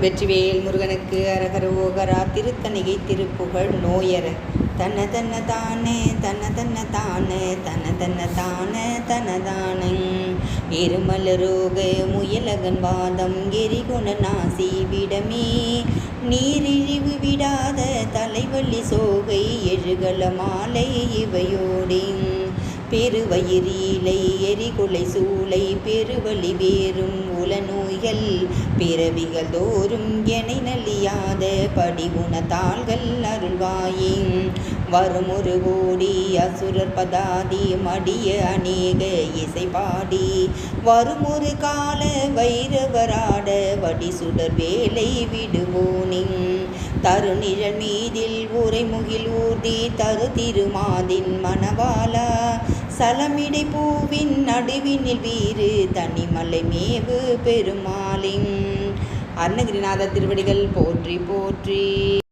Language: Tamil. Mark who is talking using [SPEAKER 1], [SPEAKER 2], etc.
[SPEAKER 1] வெற்றிவேல் முருகனுக்கு அரகரோகரா. திருத்தணிகை திருப்புகழ் நோயர. தன தன்ன தானே தன தன்ன தானே தன தன்ன தானே தனதானங் இருமலரோக முயலகன் வாதம் எரிகுண நாசி விடமே நீரிழிவு விடாத தலைவலி சோகை எழுகல மாலை இவையோடிங் பெருவயிரீலை எரிகுலை சூளை பெருவழி வேறும் உளநோய்கள் பிறவிகள் தோறும் எனை நலியாத படிகுணத்தாள்கள் அருள்வாயின் வரும் ஒரு கோடி அசுரர் பதாதி மடிய அநேக இசை பாடி வரும் ஒரு கால வைரவராட வடி சுடர் வேலை விடுவோனின் தருநிழல் மீதில் உரைமுகில் ஊர்தி தரு திருமாதின் மணவாளா சலமிடை பூவின் நடுவினில் வீறு தனிமலை மேவு பெருமாளின். அருணகிரிநாத திருவடிகள் போற்றி போற்றி.